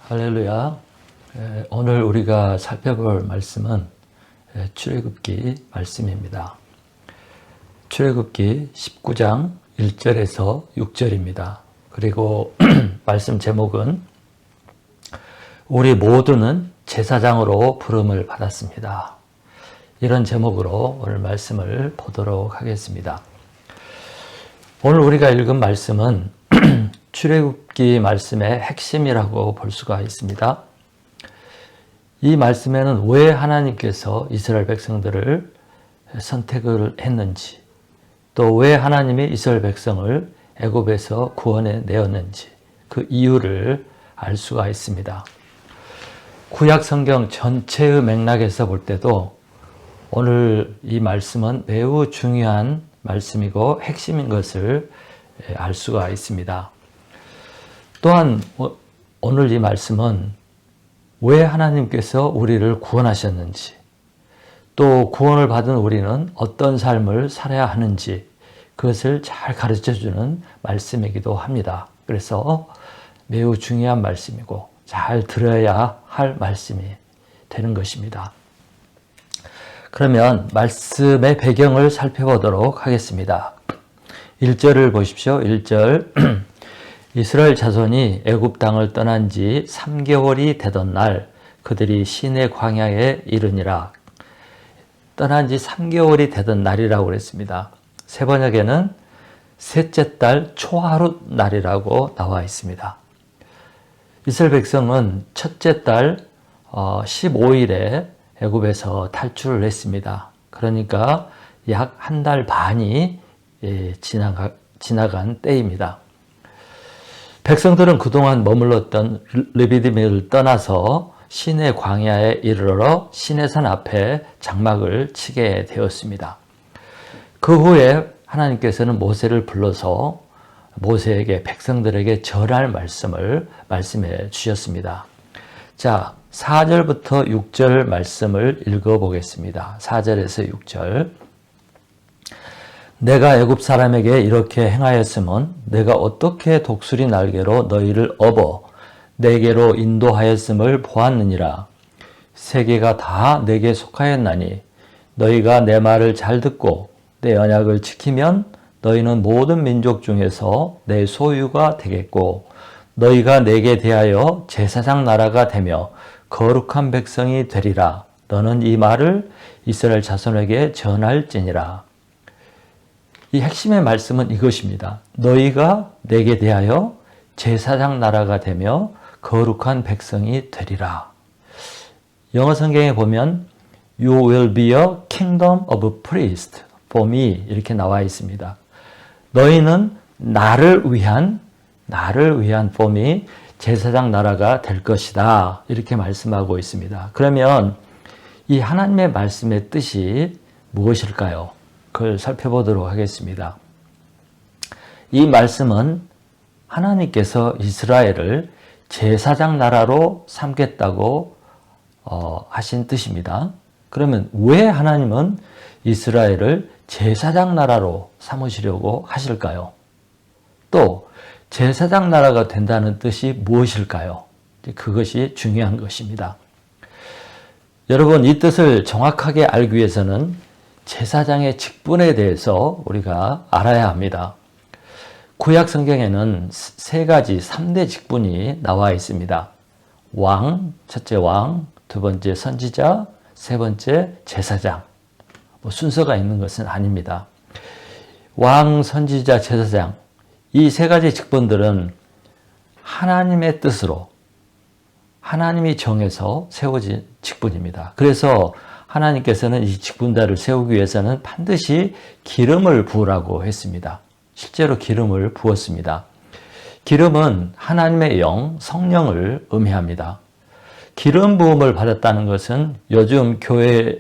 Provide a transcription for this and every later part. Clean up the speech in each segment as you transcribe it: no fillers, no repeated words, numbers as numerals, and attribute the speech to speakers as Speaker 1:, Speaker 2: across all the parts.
Speaker 1: 할렐루야. 오늘 우리가 살펴볼 말씀은 출애굽기 말씀입니다. 출애굽기 19장 1절에서 6절입니다. 그리고 말씀 제목은 우리 모두는 제사장으로 부름을 받았습니다. 이런 제목으로 오늘 말씀을 보도록 하겠습니다. 오늘 우리가 읽은 말씀은 출애굽기 말씀의 핵심이라고 볼 수가 있습니다. 이 말씀에는 왜 하나님께서 이스라엘 백성들을 선택을 했는지, 또 왜 하나님이 이스라엘 백성을 애굽에서 구원해 내었는지 그 이유를 알 수가 있습니다. 구약 성경 전체의 맥락에서 볼 때도 오늘 이 말씀은 매우 중요한 말씀이고 핵심인 것을 알 수가 있습니다. 또한 오늘 이 말씀은 왜 하나님께서 우리를 구원하셨는지, 또 구원을 받은 우리는 어떤 삶을 살아야 하는지 그것을 잘 가르쳐주는 말씀이기도 합니다. 그래서 매우 중요한 말씀이고 잘 들어야 할 말씀이 되는 것입니다. 그러면 말씀의 배경을 살펴보도록 하겠습니다. 1절을 보십시오. 1절 이스라엘 자손이 애굽 땅을 떠난 지 3개월이 되던 날 그들이 시내 광야에 이르니라. 떠난 지 3개월이 되던 날이라고 그랬습니다. 세 번역에는 셋째 달 초하룻 날이라고 나와 있습니다. 이스라엘 백성은 첫째 달 15일에 애굽에서 탈출을 했습니다. 그러니까 약 한 달 반이 지나간 때입니다. 백성들은 그동안 머물렀던 르비딤을 떠나서 시내 광야에 이르러 시내산 앞에 장막을 치게 되었습니다. 그 후에 하나님께서는 모세를 불러서 모세에게 백성들에게 전할 말씀을 말씀해 주셨습니다. 자, 4절부터 6절 말씀을 읽어보겠습니다. 4절에서 6절. 내가 애굽 사람에게 이렇게 행하였으면 내가 어떻게 독수리 날개로 너희를 업어 내게로 인도하였음을 보았느니라. 세계가 다 내게 속하였나니 너희가 내 말을 잘 듣고 내 언약을 지키면 너희는 모든 민족 중에서 내 소유가 되겠고 너희가 내게 대하여 제사장 나라가 되며 거룩한 백성이 되리라. 너는 이 말을 이스라엘 자손에게 전할지니라. 이 핵심의 말씀은 이것입니다. 너희가 내게 대하여 제사장 나라가 되며 거룩한 백성이 되리라. 영어 성경에 보면 You will be a kingdom of priests for me 이렇게 나와 있습니다. 너희는 나를 위한 for me 제사장 나라가 될 것이다. 이렇게 말씀하고 있습니다. 그러면 이 하나님의 말씀의 뜻이 무엇일까요? 그걸 살펴보도록 하겠습니다. 이 말씀은 하나님께서 이스라엘을 제사장 나라로 삼겠다고 하신 뜻입니다. 그러면 왜 하나님은 이스라엘을 제사장 나라로 삼으시려고 하실까요? 또 제사장 나라가 된다는 뜻이 무엇일까요? 그것이 중요한 것입니다. 여러분, 이 뜻을 정확하게 알기 위해서는 제사장의 직분에 대해서 우리가 알아야 합니다. 구약 성경에는 세 가지 3대 직분이 나와 있습니다. 왕, 첫째 왕, 두 번째 선지자, 세 번째 제사장. 순서가 있는 것은 아닙니다. 왕, 선지자, 제사장 이 세 가지 직분들은 하나님의 뜻으로 하나님이 정해서 세워진 직분입니다. 그래서 하나님께서는 이 직분자를 세우기 위해서는 반드시 기름을 부으라고 했습니다. 실제로 기름을 부었습니다. 기름은 하나님의 영, 성령을 의미합니다. 기름 부음을 받았다는 것은 요즘 교회에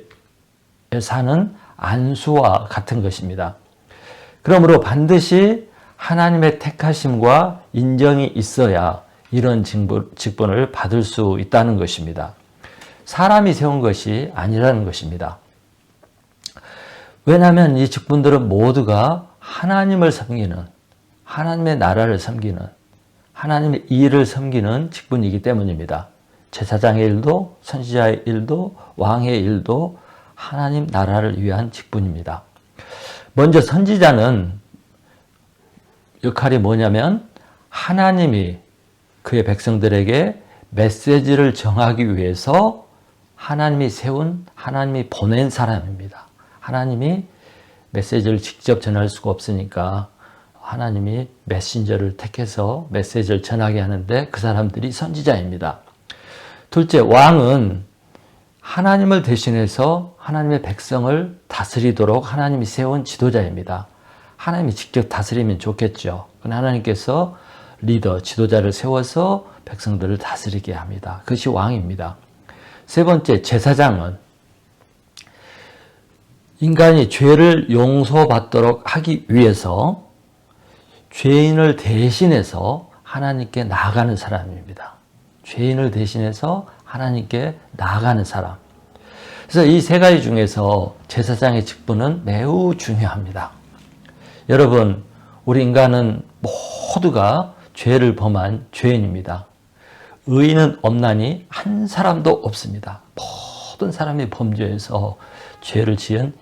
Speaker 1: 사는 안수와 같은 것입니다. 그러므로 반드시 하나님의 택하심과 인정이 있어야 이런 직분을 받을 수 있다는 것입니다. 사람이 세운 것이 아니라는 것입니다. 왜냐하면 이 직분들은 모두가 하나님을 섬기는, 하나님의 나라를 섬기는, 하나님의 일을 섬기는 직분이기 때문입니다. 제사장의 일도 선지자의 일도 왕의 일도 하나님 나라를 위한 직분입니다. 먼저 선지자는 역할이 뭐냐면 하나님이 그의 백성들에게 메시지를 정하기 위해서 하나님이 세운, 하나님이 보낸 사람입니다. 하나님이 메시지를 직접 전할 수가 없으니까 하나님이 메신저를 택해서 메시지를 전하게 하는데 그 사람들이 선지자입니다. 둘째, 왕은 하나님을 대신해서 하나님의 백성을 다스리도록 하나님이 세운 지도자입니다. 하나님이 직접 다스리면 좋겠죠. 그러나 하나님께서 리더, 지도자를 세워서 백성들을 다스리게 합니다. 그것이 왕입니다. 세 번째, 제사장은 인간이 죄를 용서받도록 하기 위해서 죄인을 대신해서 하나님께 나아가는 사람입니다. 죄인을 대신해서 하나님께 나아가는 사람. 그래서 이 세 가지 중에서 제사장의 직분은 매우 중요합니다. 여러분, 우리 인간은 모두가 죄를 범한 죄인입니다. 의인은 없나니 한 사람도 없습니다. 모든 사람이 범죄해서 죄를 지은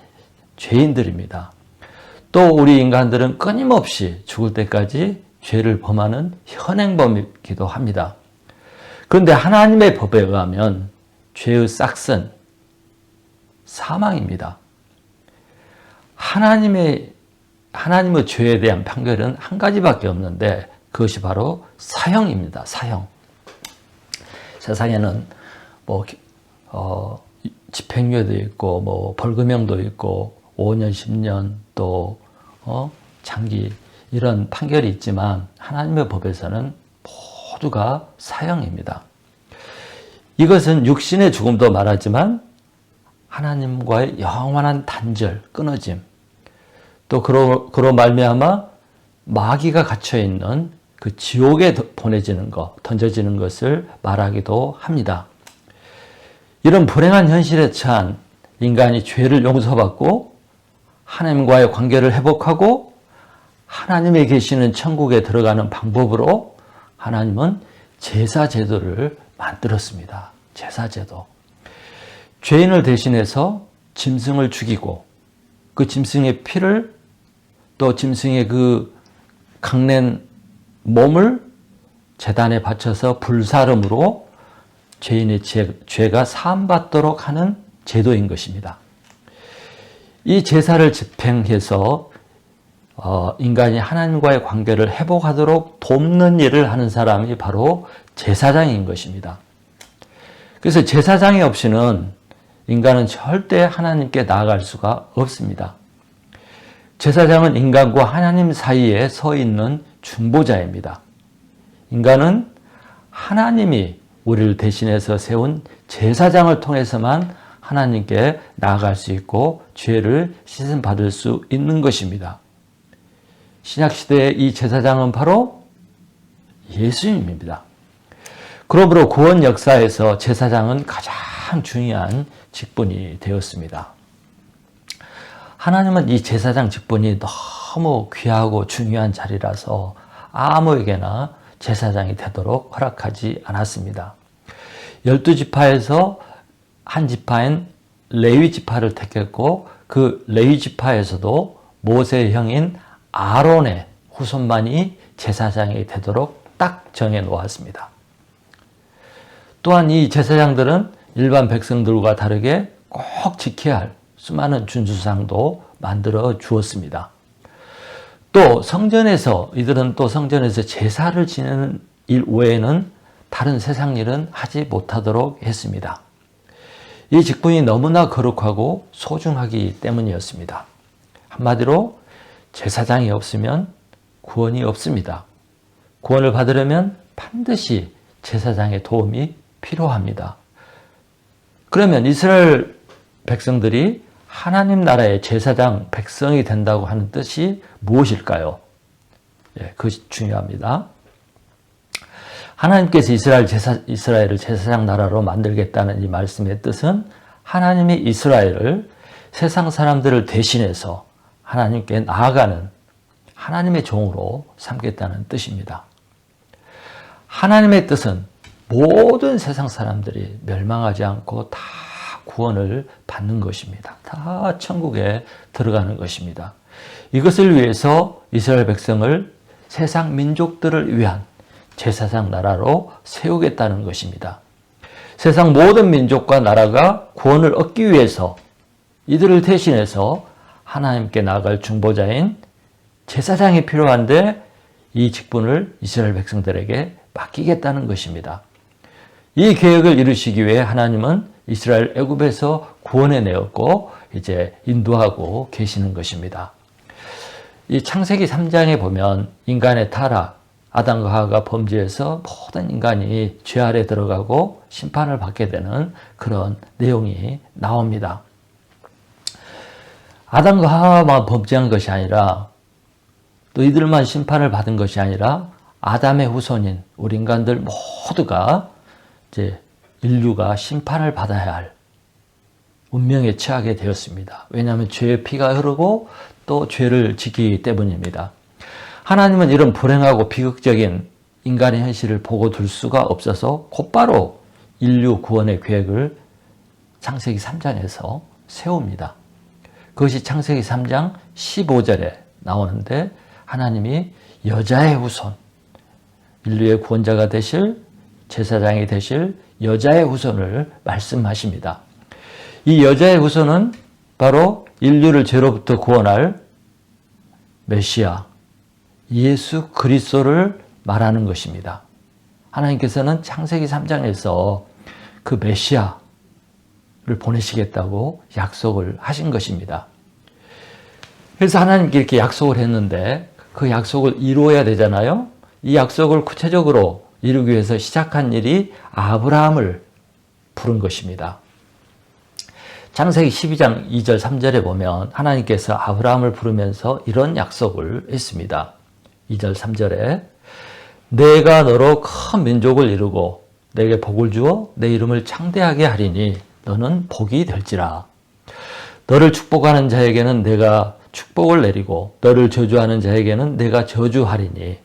Speaker 1: 죄인들입니다. 또 우리 인간들은 끊임없이 죽을 때까지 죄를 범하는 현행범이기도 합니다. 그런데 하나님의 법에 의하면 죄의 싹은 사망입니다. 하나님의 죄에 대한 판결은 한 가지밖에 없는데 그것이 바로 사형입니다. 사형. 세상에는 집행유예도 있고 벌금형도 있고 5년, 10년 또 장기 이런 판결이 있지만 하나님의 법에서는 모두가 사형입니다. 이것은 육신의 죽음도 말하지만 하나님과의 영원한 단절, 끊어짐, 또 그로 말미암아 마귀가 갇혀 있는 그 지옥에 보내지는 것, 던져지는 것을 말하기도 합니다. 이런 불행한 현실에 처한 인간이 죄를 용서받고 하나님과의 관계를 회복하고 하나님의 계시는 천국에 들어가는 방법으로 하나님은 제사 제도를 만들었습니다. 제사 제도. 죄인을 대신해서 짐승을 죽이고 그 짐승의 피를 또 짐승의 그 강낸 몸을 제단에 바쳐서 불사름으로 죄인의 죄가 사함받도록 하는 제도인 것입니다. 이 제사를 집행해서 인간이 하나님과의 관계를 회복하도록 돕는 일을 하는 사람이 바로 제사장인 것입니다. 그래서 제사장이 없이는 인간은 절대 하나님께 나아갈 수가 없습니다. 제사장은 인간과 하나님 사이에 서 있는 중보자입니다. 인간은 하나님이 우리를 대신해서 세운 제사장을 통해서만 하나님께 나아갈 수 있고 죄를 씻음받을 수 있는 것입니다. 신약시대의 이 제사장은 바로 예수님입니다. 그러므로 구원 역사에서 제사장은 가장 중요한 직분이 되었습니다. 하나님은 이 제사장 직분이 너무 귀하고 중요한 자리라서 아무에게나 제사장이 되도록 허락하지 않았습니다. 12지파에서 한 지파인 레위 지파를 택했고 그 레위 지파에서도 모세의 형인 아론의 후손만이 제사장이 되도록 딱 정해 놓았습니다. 또한 이 제사장들은 일반 백성들과 다르게 꼭 지켜야 할 수많은 준수사항도 만들어 주었습니다. 또 이들은 또 성전에서 제사를 지내는 일 외에는 다른 세상 일은 하지 못하도록 했습니다. 이 직분이 너무나 거룩하고 소중하기 때문이었습니다. 한마디로 제사장이 없으면 구원이 없습니다. 구원을 받으려면 반드시 제사장의 도움이 필요합니다. 그러면 이스라엘 백성들이 하나님 나라의 제사장 백성이 된다고 하는 뜻이 무엇일까요? 그것이 중요합니다. 하나님께서 이스라엘을 제사장 나라로 만들겠다는 이 말씀의 뜻은 하나님이 이스라엘을 세상 사람들을 대신해서 하나님께 나아가는 하나님의 종으로 삼겠다는 뜻입니다. 하나님의 뜻은 모든 세상 사람들이 멸망하지 않고 다 구원을 받는 것입니다. 다 천국에 들어가는 것입니다. 이것을 위해서 이스라엘 백성을 세상 민족들을 위한 제사장 나라로 세우겠다는 것입니다. 세상 모든 민족과 나라가 구원을 얻기 위해서 이들을 대신해서 하나님께 나아갈 중보자인 제사장이 필요한데 이 직분을 이스라엘 백성들에게 맡기겠다는 것입니다. 이 계획을 이루시기 위해 하나님은 이스라엘 애굽에서 구원해내었고 이제 인도하고 계시는 것입니다. 이 창세기 3장에 보면 인간의 타락, 아담과 하와가 범죄해서 모든 인간이 죄 아래 들어가고 심판을 받게 되는 그런 내용이 나옵니다. 아담과 하와만 범죄한 것이 아니라 또 이들만 심판을 받은 것이 아니라 아담의 후손인 우리 인간들 모두가 이제 인류가 심판을 받아야 할 운명에 처하게 되었습니다. 왜냐하면 죄의 피가 흐르고 또 죄를 지키기 때문입니다. 하나님은 이런 불행하고 비극적인 인간의 현실을 보고 둘 수가 없어서 곧바로 인류 구원의 계획을 창세기 3장에서 세웁니다. 그것이 창세기 3장 15절에 나오는데 하나님이 여자의 후손, 인류의 구원자가 되실 제사장이 되실 여자의 후손을 말씀하십니다. 이 여자의 후손은 바로 인류를 죄로부터 구원할 메시아, 예수 그리스도를 말하는 것입니다. 하나님께서는 창세기 3장에서 그 메시아를 보내시겠다고 약속을 하신 것입니다. 그래서 하나님께 이렇게 약속을 했는데 그 약속을 이루어야 되잖아요. 이 약속을 구체적으로 이루기 위해서 시작한 일이 아브라함을 부른 것입니다. 창세기 12장 2절 3절에 보면 하나님께서 아브라함을 부르면서 이런 약속을 했습니다. 2절 3절에 내가 너로 큰 민족을 이루고 내게 복을 주어 내 이름을 창대하게 하리니 너는 복이 될지라. 너를 축복하는 자에게는 내가 축복을 내리고 너를 저주하는 자에게는 내가 저주하리니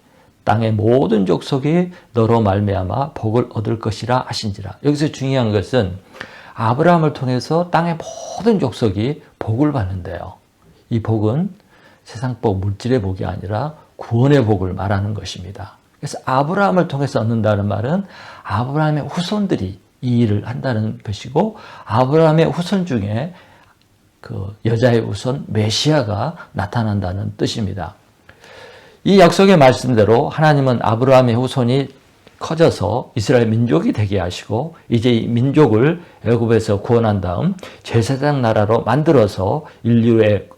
Speaker 1: 땅의 모든 족속이 너로 말미암아 복을 얻을 것이라 하신지라. 여기서 중요한 것은 아브라함을 통해서 땅의 모든 족속이 복을 받는데요. 이 복은 세상 복, 물질의 복이 아니라 구원의 복을 말하는 것입니다. 그래서 아브라함을 통해서 얻는다는 말은 아브라함의 후손들이 이 일을 한다는 것이고 아브라함의 후손 중에 그 여자의 후손 메시아가 나타난다는 뜻입니다. 이 약속의 말씀대로 하나님은 아브라함의 후손이 커져서 이스라엘 민족이 되게 하시고 이제 이 민족을 애굽에서 구원한 다음 제사장 나라로 만들어서 인류를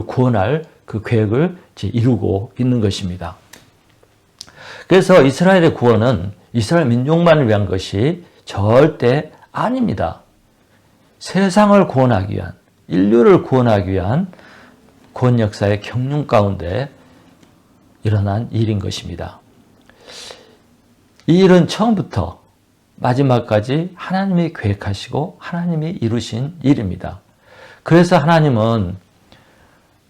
Speaker 1: 구원할 그 계획을 이루고 있는 것입니다. 그래서 이스라엘의 구원은 이스라엘 민족만을 위한 것이 절대 아닙니다. 세상을 구원하기 위한, 인류를 구원하기 위한 구원 역사의 경륜 가운데 일어난 일인 것입니다. 이 일은 처음부터 마지막까지 하나님이 계획하시고 하나님이 이루신 일입니다. 그래서 하나님은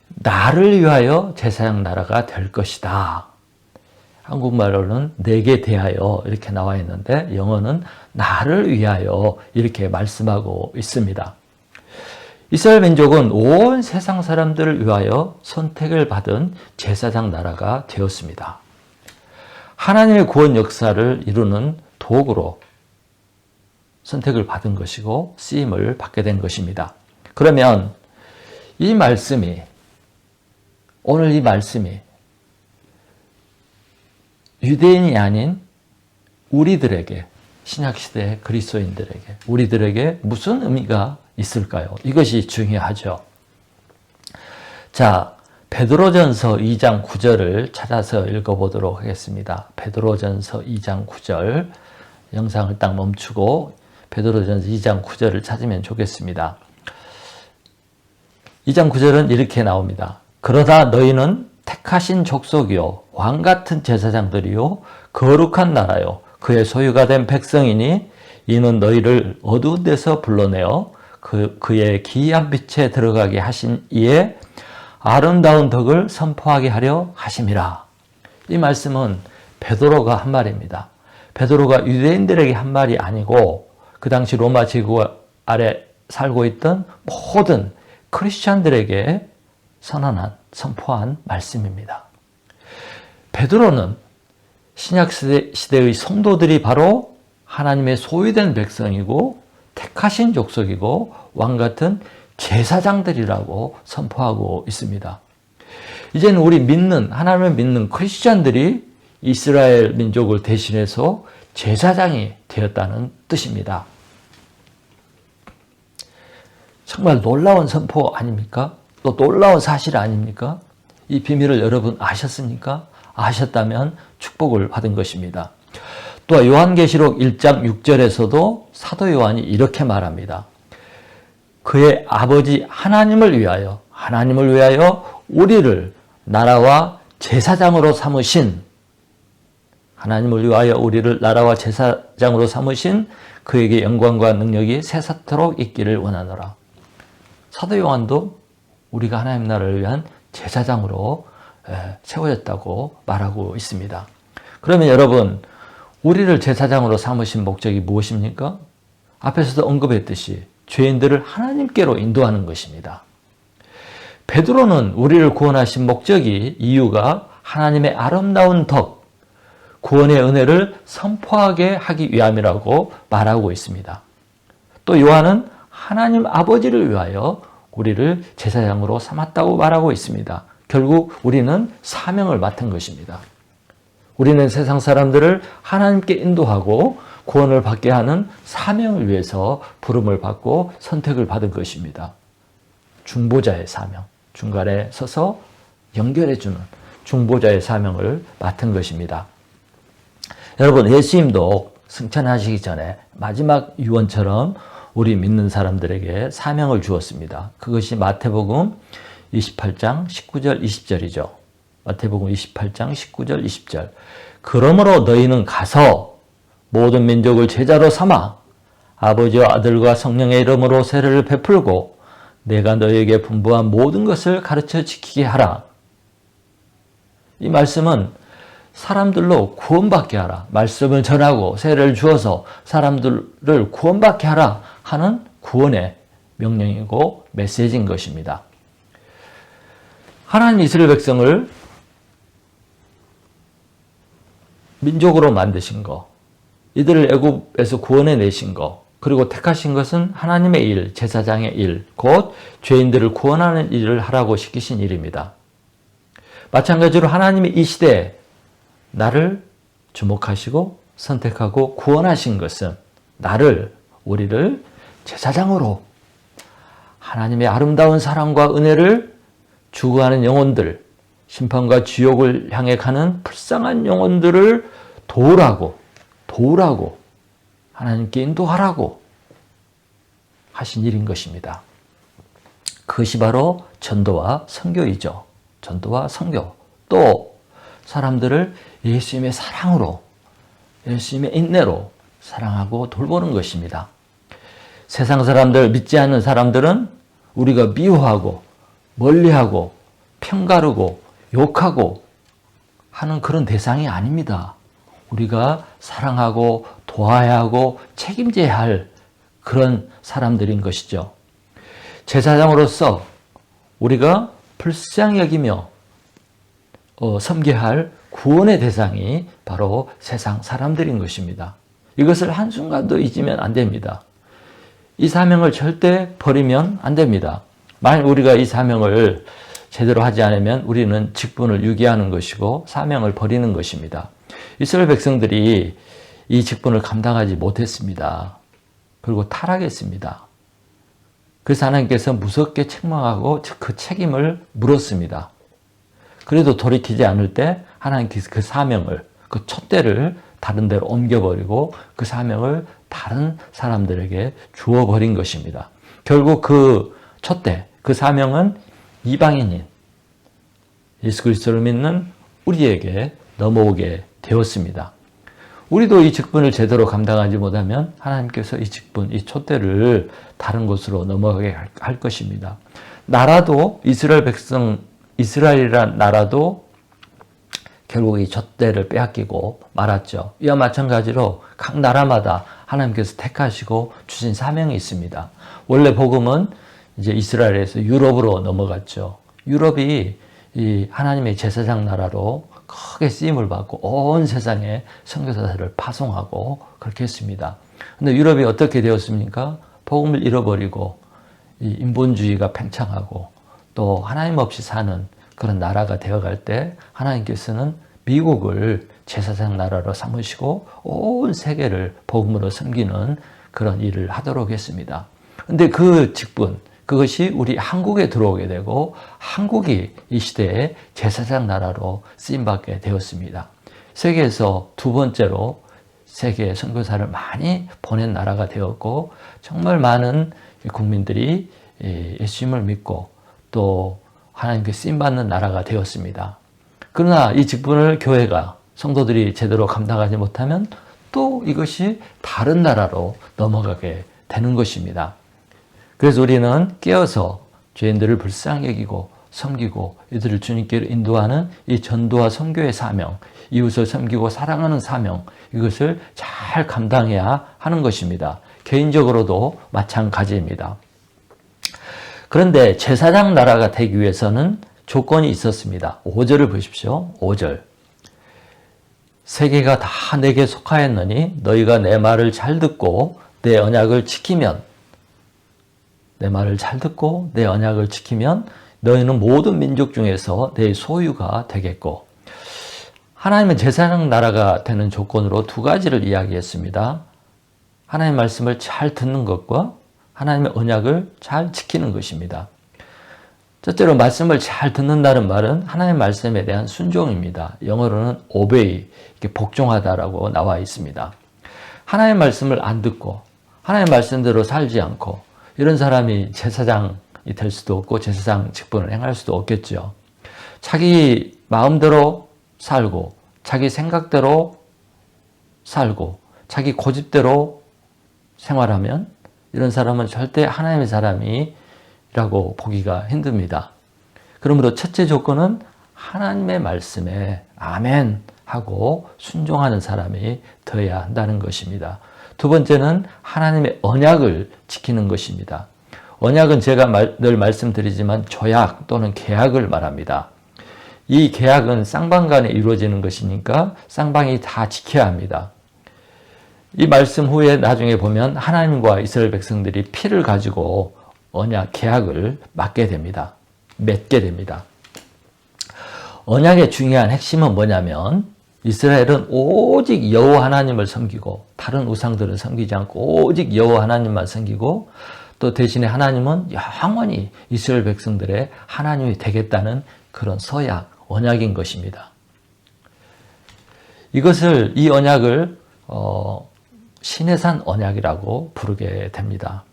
Speaker 1: 나를 위하여 제사장 나라가 될 것이다. 한국말로는 내게 대하여 이렇게 나와 있는데 영어는 나를 위하여 이렇게 말씀하고 있습니다. 이스라엘 민족은 온 세상 사람들을 위하여 선택을 받은 제사장 나라가 되었습니다. 하나님의 구원 역사를 이루는 도구로 선택을 받은 것이고 쓰임을 받게 된 것입니다. 그러면 오늘 이 말씀이 유대인이 아닌 우리들에게, 신약시대 그리스도인들에게, 우리들에게 무슨 의미가 있을까요? 이것이 중요하죠. 자, 베드로전서 2장 9절을 찾아서 읽어보도록 하겠습니다. 베드로전서 2장 9절, 영상을 딱 멈추고 베드로전서 2장 9절을 찾으면 좋겠습니다. 2장 9절은 이렇게 나옵니다. 그러나 너희는 택하신 족속이요 왕같은 제사장들이요 거룩한 나라요 그의 소유가 된 백성이니 이는 너희를 어두운 데서 불러내어 그의 기이한 빛에 들어가게 하신 이에 아름다운 덕을 선포하게 하려 하심이라. 이 말씀은 베드로가 한 말입니다. 베드로가 유대인들에게 한 말이 아니고 그 당시 로마 제국 아래 살고 있던 모든 크리스찬들에게 선포한 말씀입니다. 베드로는 신약 시대의 성도들이 바로 하나님의 소유된 백성이고 택하신 족속이고 왕같은 제사장들이라고 선포하고 있습니다. 이제는 우리 하나님을 믿는 크리스찬들이 이스라엘 민족을 대신해서 제사장이 되었다는 뜻입니다. 정말 놀라운 선포 아닙니까? 또 놀라운 사실 아닙니까? 이 비밀을 여러분 아셨습니까? 아셨다면 축복을 받은 것입니다. 또 요한계시록 1장 6절에서도 사도 요한이 이렇게 말합니다. 그의 아버지 하나님을 위하여 우리를 나라와 제사장으로 삼으신 그에게 영광과 능력이 세세토록 있기를 원하노라. 사도 요한도 우리가 하나님 나라를 위한 제사장으로 세워졌다고 말하고 있습니다. 그러면 여러분, 우리를 제사장으로 삼으신 목적이 무엇입니까? 앞에서도 언급했듯이 죄인들을 하나님께로 인도하는 것입니다. 베드로는 우리를 구원하신 이유가 하나님의 아름다운 덕, 구원의 은혜를 선포하게 하기 위함이라고 말하고 있습니다. 또 요한은 하나님 아버지를 위하여 우리를 제사장으로 삼았다고 말하고 있습니다. 결국 우리는 사명을 맡은 것입니다. 우리는 세상 사람들을 하나님께 인도하고 구원을 받게 하는 사명을 위해서 부름을 받고 선택을 받은 것입니다. 중보자의 사명, 중간에 서서 연결해주는 중보자의 사명을 맡은 것입니다. 여러분, 예수님도 승천하시기 전에 마지막 유언처럼 우리 믿는 사람들에게 사명을 주었습니다. 그것이 마태복음 28장 19절 20절이죠. 마태복음 28장 19절 20절. 그러므로 너희는 가서 모든 민족을 제자로 삼아 아버지와 아들과 성령의 이름으로 세례를 베풀고 내가 너희에게 분부한 모든 것을 가르쳐 지키게 하라. 이 말씀은 사람들로 구원받게 하라. 말씀을 전하고 세례를 주어서 사람들을 구원받게 하라 하는 구원의 명령이고 메시지인 것입니다. 하나님 이스라엘 백성을 민족으로 만드신 것, 이들을 애굽에서 구원해 내신 것, 그리고 택하신 것은 하나님의 일, 제사장의 일, 곧 죄인들을 구원하는 일을 하라고 시키신 일입니다. 마찬가지로 하나님이 이 시대에 나를 주목하시고 선택하고 구원하신 것은 우리를 제사장으로 하나님의 아름다운 사랑과 은혜를 추구하는 영혼들, 심판과 지옥을 향해 가는 불쌍한 영혼들을 도우라고 하나님께 인도하라고 하신 일인 것입니다. 그것이 바로 전도와 선교이죠. 전도와 선교. 또 사람들을 예수님의 사랑으로, 예수님의 인내로 사랑하고 돌보는 것입니다. 세상 사람들, 믿지 않는 사람들은 우리가 미워하고 멀리하고 평가르고 욕하고 하는 그런 대상이 아닙니다. 우리가 사랑하고 도와야 하고 책임져야 할 그런 사람들인 것이죠. 제사장으로서 우리가 불쌍히 여기며 섬겨야 할 구원의 대상이 바로 세상 사람들인 것입니다. 이것을 한순간도 잊으면 안 됩니다. 이 사명을 절대 버리면 안 됩니다. 만약 우리가 이 사명을 제대로 하지 않으면 우리는 직분을 유기하는 것이고 사명을 버리는 것입니다. 이스라엘 백성들이 이 직분을 감당하지 못했습니다. 그리고 타락했습니다. 그래서 하나님께서 무섭게 책망하고 그 책임을 물었습니다. 그래도 돌이키지 않을 때 하나님께서 그 사명을, 그 촛대를 다른 데로 옮겨버리고 그 사명을 다른 사람들에게 주어버린 것입니다. 결국 그 촛대, 그 사명은 이방인인 예수 그리스도를 믿는 우리에게 넘어오게 되었습니다. 우리도 이 직분을 제대로 감당하지 못하면 하나님께서 이 직분, 이 촛대를 다른 곳으로 넘어가게 할 것입니다. 나라도 이스라엘이란 나라도 결국 이 잣대를 빼앗기고 말았죠. 이와 마찬가지로 각 나라마다 하나님께서 택하시고 주신 사명이 있습니다. 원래 복음은 이제 이스라엘에서 유럽으로 넘어갔죠. 유럽이 이 하나님의 제사장 나라로 크게 쓰임을 받고 온 세상에 선교사들을 파송하고 그렇게 했습니다. 근데 유럽이 어떻게 되었습니까? 복음을 잃어버리고 이 인본주의가 팽창하고 또 하나님 없이 사는 그런 나라가 되어갈 때 하나님께서는 미국을 제사장 나라로 삼으시고 온 세계를 복음으로 섬기는 그런 일을 하도록 했습니다. 근데 그 직분, 그것이 우리 한국에 들어오게 되고 한국이 이 시대에 제사장 나라로 쓰임받게 되었습니다. 세계에서 두 번째로 세계 선교사를 많이 보낸 나라가 되었고 정말 많은 국민들이 예수님을 믿고 또 하나님께 쓰임받는 나라가 되었습니다. 그러나 이 직분을 교회가 성도들이 제대로 감당하지 못하면 또 이것이 다른 나라로 넘어가게 되는 것입니다. 그래서 우리는 깨어서 죄인들을 불쌍히 여기고 섬기고 이들을 주님께로 인도하는 이 전도와 선교의 사명, 이웃을 섬기고 사랑하는 사명, 이것을 잘 감당해야 하는 것입니다. 개인적으로도 마찬가지입니다. 그런데 제사장 나라가 되기 위해서는 조건이 있었습니다. 5절을 보십시오. 5절. 세계가 다 내게 속하였느니 너희가 내 말을 잘 듣고 내 언약을 지키면 내 말을 잘 듣고 내 언약을 지키면 너희는 모든 민족 중에서 내 소유가 되겠고 하나님은 제사장 나라가 되는 조건으로 두 가지를 이야기했습니다. 하나님의 말씀을 잘 듣는 것과 하나님의 언약을 잘 지키는 것입니다. 첫째로 말씀을 잘 듣는다는 말은 하나님의 말씀에 대한 순종입니다. 영어로는 obey, 이렇게 복종하다라고 나와 있습니다. 하나님의 말씀을 안 듣고 하나님의 말씀대로 살지 않고 이런 사람이 제사장이 될 수도 없고 제사장 직분을 행할 수도 없겠죠. 자기 마음대로 살고 자기 생각대로 살고 자기 고집대로 생활하면 이런 사람은 절대 하나님의 사람이라고 보기가 힘듭니다. 그러므로 첫째 조건은 하나님의 말씀에 아멘 하고 순종하는 사람이 되어야 한다는 것입니다. 두 번째는 하나님의 언약을 지키는 것입니다. 언약은 제가 늘 말씀드리지만 조약 또는 계약을 말합니다. 이 계약은 쌍방 간에 이루어지는 것이니까 쌍방이 다 지켜야 합니다. 이 말씀 후에 나중에 보면 하나님과 이스라엘 백성들이 피를 가지고 언약, 계약을 맺게 됩니다. 언약의 중요한 핵심은 뭐냐면 이스라엘은 오직 여호와 하나님을 섬기고 다른 우상들을 섬기지 않고 오직 여호와 하나님만 섬기고 또 대신에 하나님은 영원히 이스라엘 백성들의 하나님이 되겠다는 그런 서약, 언약인 것입니다. 이 언약을 시내산 언약이라고 부르게 됩니다.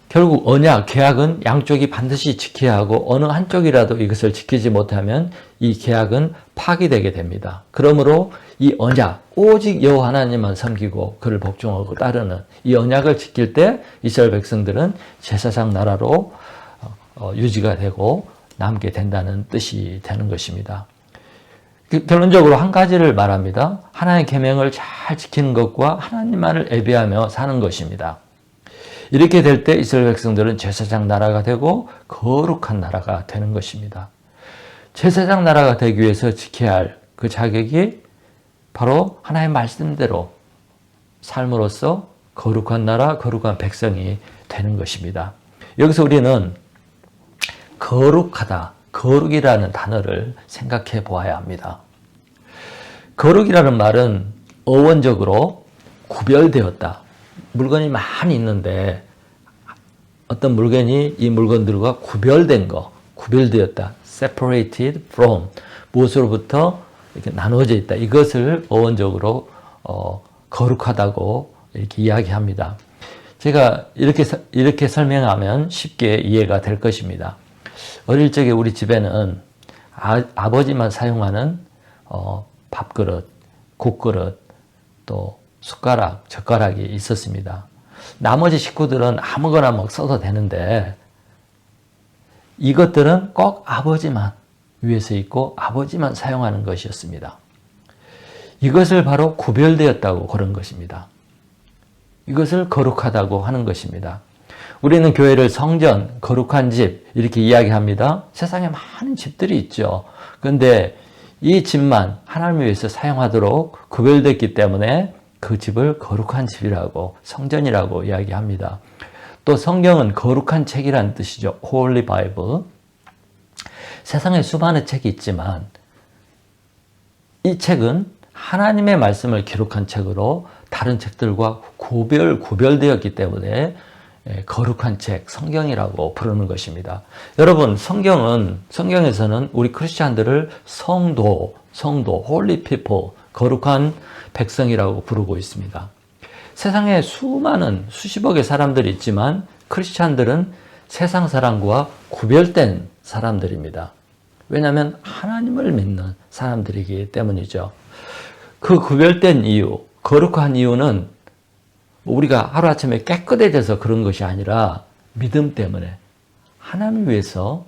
Speaker 1: 결국 언약, 계약은 양쪽이 반드시 지켜야 하고 어느 한쪽이라도 이것을 지키지 못하면 이 계약은 파기되게 됩니다. 그러므로 이 언약, 오직 여호와 하나님만 섬기고 그를 복종하고 따르는 이 언약을 지킬 때 이스라엘 백성들은 제사장 나라로 유지가 되고 남게 된다는 뜻이 되는 것입니다. 결론적으로 한 가지를 말합니다. 하나님의 계명을 잘 지키는 것과 하나님만을 예배하며 사는 것입니다. 이렇게 될 때 이스라엘 백성들은 제사장 나라가 되고 거룩한 나라가 되는 것입니다. 제사장 나라가 되기 위해서 지켜야 할 그 자격이 바로 하나님의 말씀대로 삶으로써 거룩한 나라, 거룩한 백성이 되는 것입니다. 여기서 우리는 거룩하다, 거룩이라는 단어를 생각해 보아야 합니다. 거룩이라는 말은 어원적으로 구별되었다. 물건이 많이 있는데 어떤 물건이 이 물건들과 구별되었다. separated from, 무엇으로부터 이렇게 나누어져 있다. 이것을 어원적으로 거룩하다고 이렇게 이야기합니다. 제가 이렇게 설명하면 쉽게 이해가 될 것입니다. 어릴 적에 우리 집에는 아버지만 사용하는 밥그릇, 국그릇, 또 숟가락, 젓가락이 있었습니다. 나머지 식구들은 아무거나 막 써도 되는데 이것들은 꼭 아버지만 위에서 있고 아버지만 사용하는 것이었습니다. 이것을 바로 구별되었다고 그런 것입니다. 이것을 거룩하다고 하는 것입니다. 우리는 교회를 성전, 거룩한 집 이렇게 이야기합니다. 세상에 많은 집들이 있죠. 그런데 이 집만 하나님을 위해서 사용하도록 구별됐기 때문에 그 집을 거룩한 집이라고, 성전이라고 이야기합니다. 또 성경은 거룩한 책이라는 뜻이죠. Holy Bible. 세상에 수많은 책이 있지만 이 책은 하나님의 말씀을 기록한 책으로 다른 책들과 구별되었기 때문에 거룩한 책, 성경이라고 부르는 것입니다. 여러분, 성경에서는 우리 크리스찬들을 성도, holy people, 거룩한 백성이라고 부르고 있습니다. 세상에 수십억의 사람들이 있지만 크리스찬들은 세상 사람과 구별된 사람들입니다. 왜냐하면 하나님을 믿는 사람들이기 때문이죠. 그 구별된 이유, 거룩한 이유는 우리가 하루아침에 깨끗해져서 그런 것이 아니라 믿음 때문에 하나님을 위해서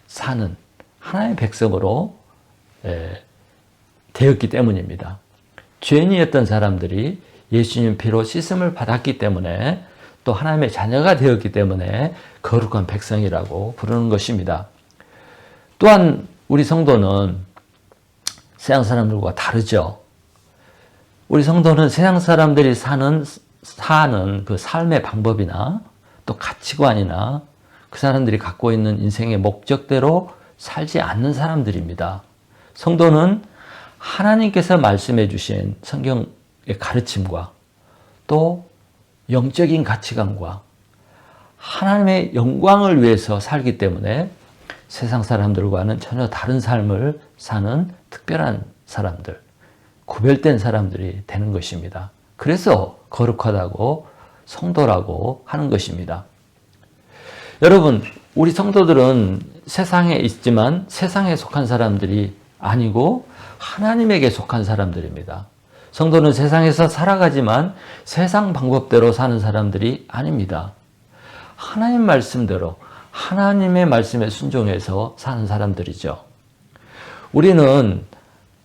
Speaker 1: 사는 하나님의 백성으로 되었기 때문입니다. 죄인이었던 사람들이 예수님 피로 씻음을 받았기 때문에 또 하나님의 자녀가 되었기 때문에 거룩한 백성이라고 부르는 것입니다. 또한 우리 성도는 세상 사람들과 다르죠. 우리 성도는 세상 사람들이 사는 그 삶의 방법이나 또 가치관이나 그 사람들이 갖고 있는 인생의 목적대로 살지 않는 사람들입니다. 성도는 하나님께서 말씀해 주신 성경의 가르침과 또 영적인 가치관과 하나님의 영광을 위해서 살기 때문에 세상 사람들과는 전혀 다른 삶을 사는 특별한 사람들, 구별된 사람들이 되는 것입니다. 그래서 거룩하다고 성도라고 하는 것입니다. 여러분, 우리 성도들은 세상에 있지만 세상에 속한 사람들이 아니고 하나님에게 속한 사람들입니다. 성도는 세상에서 살아가지만 세상 방법대로 사는 사람들이 아닙니다. 하나님 말씀대로 하나님의 말씀에 순종해서 사는 사람들이죠. 우리는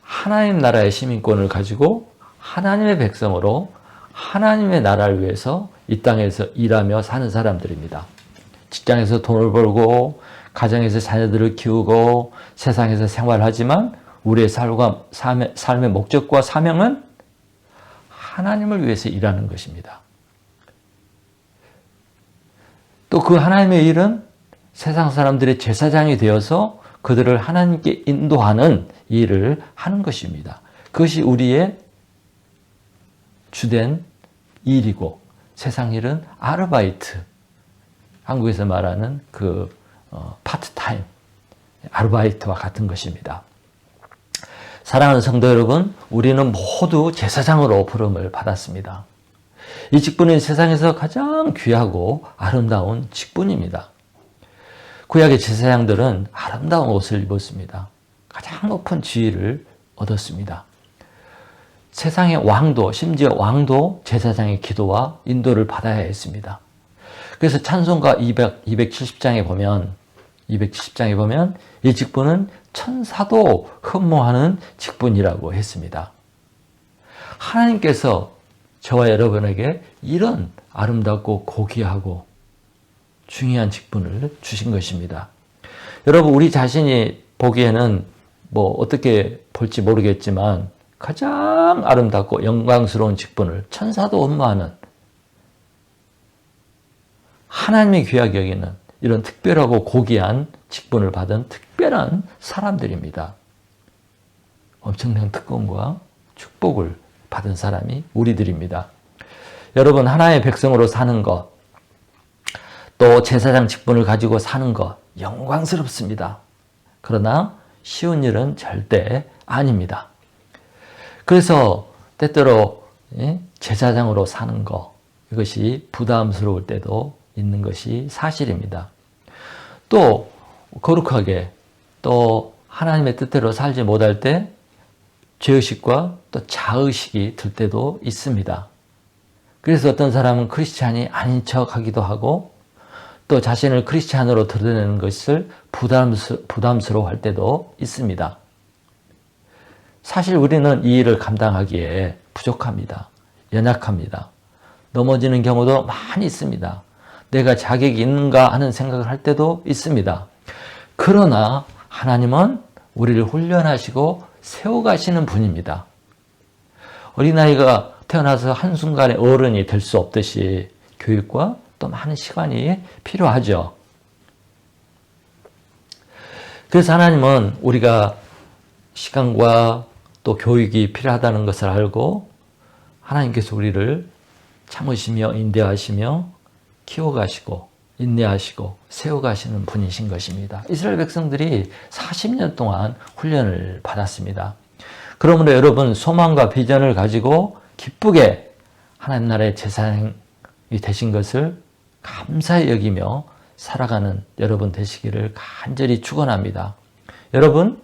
Speaker 1: 하나님 나라의 시민권을 가지고 하나님의 백성으로 하나님의 나라를 위해서 이 땅에서 일하며 사는 사람들입니다. 직장에서 돈을 벌고 가정에서 자녀들을 키우고 세상에서 생활하지만 우리의 삶의 목적과 사명은 하나님을 위해서 일하는 것입니다. 또 그 하나님의 일은 세상 사람들의 제사장이 되어서 그들을 하나님께 인도하는 일을 하는 것입니다. 그것이 우리의 주된 일이고 세상 일은 아르바이트, 한국에서 말하는 그 파트타임 아르바이트와 같은 것입니다. 사랑하는 성도 여러분, 우리는 모두 제사장으로 부름을 받았습니다. 이 직분은 세상에서 가장 귀하고 아름다운 직분입니다. 구약의 제사장들은 아름다운 옷을 입었습니다. 가장 높은 지위를 얻었습니다. 세상의 왕도, 심지어 왕도 제사장의 기도와 인도를 받아야 했습니다. 그래서 찬송가 270장에 보면 이 직분은 천사도 흠모하는 직분이라고 했습니다. 하나님께서 저와 여러분에게 이런 아름답고 고귀하고 중요한 직분을 주신 것입니다. 여러분, 우리 자신이 보기에는 어떻게 볼지 모르겠지만 가장 아름답고 영광스러운 직분을 천사도 흠모하는 하나님의 귀하게 여기는 이런 특별하고 고귀한 직분을 받은 특별한 사람들입니다. 엄청난 특권과 축복을 받은 사람이 우리들입니다. 여러분, 하나님의 백성으로 사는 것, 또 제사장 직분을 가지고 사는 것 영광스럽습니다. 그러나 쉬운 일은 절대 아닙니다. 그래서 때때로 제사장으로 사는 것, 이것이 부담스러울 때도 있는 것이 사실입니다. 또 거룩하게 또 하나님의 뜻대로 살지 못할 때 죄의식과 또 자의식이 들 때도 있습니다. 그래서 어떤 사람은 크리스찬이 아닌 척 하기도 하고 또 자신을 크리스찬으로 드러내는 것을 부담스러워할 때도 있습니다. 사실 우리는 이 일을 감당하기에 부족합니다. 연약합니다. 넘어지는 경우도 많이 있습니다. 내가 자격이 있는가 하는 생각을 할 때도 있습니다. 그러나 하나님은 우리를 훈련하시고 세워가시는 분입니다. 어린아이가 태어나서 한순간에 어른이 될 수 없듯이 교육과 또 많은 시간이 필요하죠. 그래서 하나님은 우리가 시간과 또 교육이 필요하다는 것을 알고 하나님께서 우리를 참으시며 인내하시며 키워가시고 인내하시고 세워가시는 분이신 것입니다. 이스라엘 백성들이 40년 동안 훈련을 받았습니다. 그러므로 여러분 소망과 비전을 가지고 기쁘게 하나님 나라의 제사장이 되신 것을 감사히 여기며 살아가는 여러분 되시기를 간절히 축원합니다. 여러분,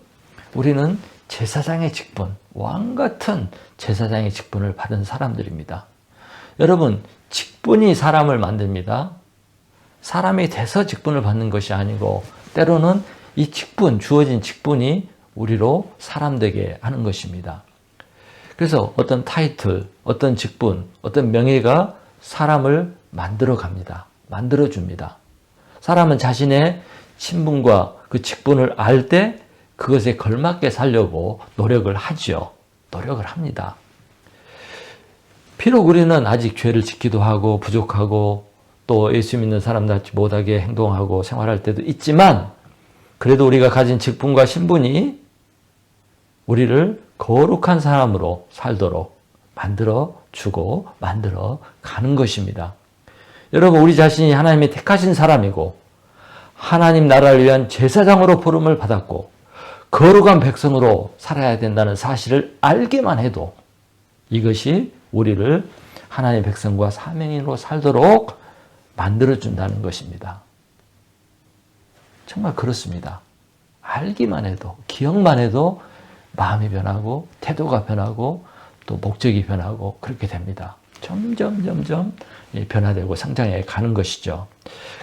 Speaker 1: 우리는 제사장의 직분, 왕같은 제사장의 직분을 받은 사람들입니다. 여러분, 직분이 사람을 만듭니다. 사람이 돼서 직분을 받는 것이 아니고 때로는 이 직분, 주어진 직분이 우리로 사람 되게 하는 것입니다. 그래서 어떤 타이틀, 어떤 직분, 어떤 명예가 사람을 만들어 갑니다. 만들어 줍니다. 사람은 자신의 신분과 그 직분을 알 때 그것에 걸맞게 살려고 노력을 하죠. 노력을 합니다. 비록 우리는 아직 죄를 짓기도 하고 부족하고 또 예수 믿는 사람답지 못하게 행동하고 생활할 때도 있지만 그래도 우리가 가진 직분과 신분이 우리를 거룩한 사람으로 살도록 만들어 주고 만들어 가는 것입니다. 여러분, 우리 자신이 하나님이 택하신 사람이고 하나님 나라를 위한 제사장으로 부름을 받았고 거룩한 백성으로 살아야 된다는 사실을 알기만 해도 이것이 우리를 하나님의 백성과 사명인으로 살도록 만들어준다는 것입니다. 정말 그렇습니다. 알기만 해도, 기억만 해도 마음이 변하고 태도가 변하고 또 목적이 변하고 그렇게 됩니다. 점점 변화되고 성장해 가는 것이죠.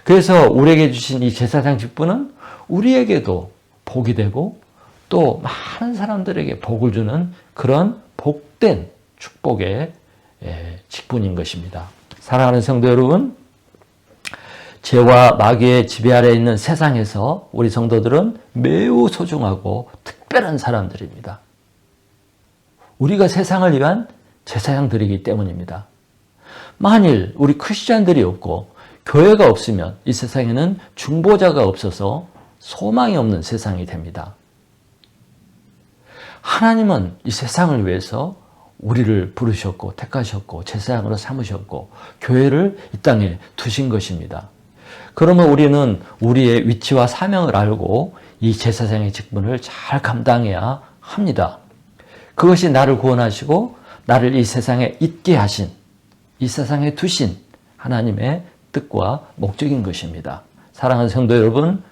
Speaker 1: 그래서 우리에게 주신 이 제사장 직분은 우리에게도 복이 되고 또 많은 사람들에게 복을 주는 그런 복된 축복의 직분인 것입니다. 사랑하는 성도 여러분, 죄와 마귀의 지배 아래 있는 세상에서 우리 성도들은 매우 소중하고 특별한 사람들입니다. 우리가 세상을 위한 제사장들이기 때문입니다. 만일 우리 크리스찬들이 없고 교회가 없으면 이 세상에는 중보자가 없어서 소망이 없는 세상이 됩니다. 하나님은 이 세상을 위해서 우리를 부르셨고 택하셨고 제사장으로 삼으셨고 교회를 이 땅에 두신 것입니다. 그러면 우리는 우리의 위치와 사명을 알고 이 제사장의 직분을 잘 감당해야 합니다. 그것이 나를 구원하시고 나를 이 세상에 있게 하신, 이 세상에 두신 하나님의 뜻과 목적인 것입니다. 사랑하는 성도 여러분,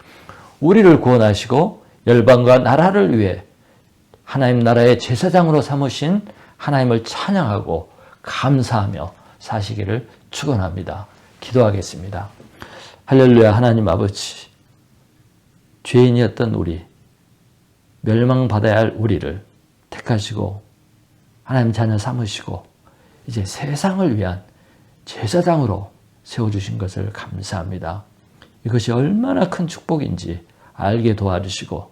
Speaker 1: 우리를 구원하시고 열방과 나라를 위해 하나님 나라의 제사장으로 삼으신 하나님을 찬양하고 감사하며 사시기를 축원합니다. 기도하겠습니다. 할렐루야. 하나님 아버지, 죄인이었던 우리, 멸망받아야 할 우리를 택하시고 하나님 자녀 삼으시고 이제 세상을 위한 제사장으로 세워주신 것을 감사합니다. 이것이 얼마나 큰 축복인지 알게 도와주시고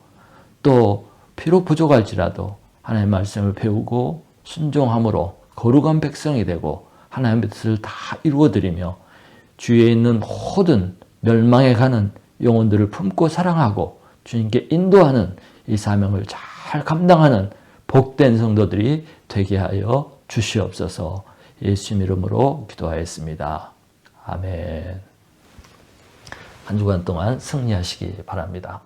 Speaker 1: 또 비록 부족할지라도 하나님의 말씀을 배우고 순종함으로 거룩한 백성이 되고 하나님의 뜻을 다 이루어드리며 주위에 있는 모든 멸망에 가는 영혼들을 품고 사랑하고 주님께 인도하는 이 사명을 잘 감당하는 복된 성도들이 되게 하여 주시옵소서. 예수 이름으로 기도하였습니다. 아멘. 한 주간 동안 승리하시기 바랍니다.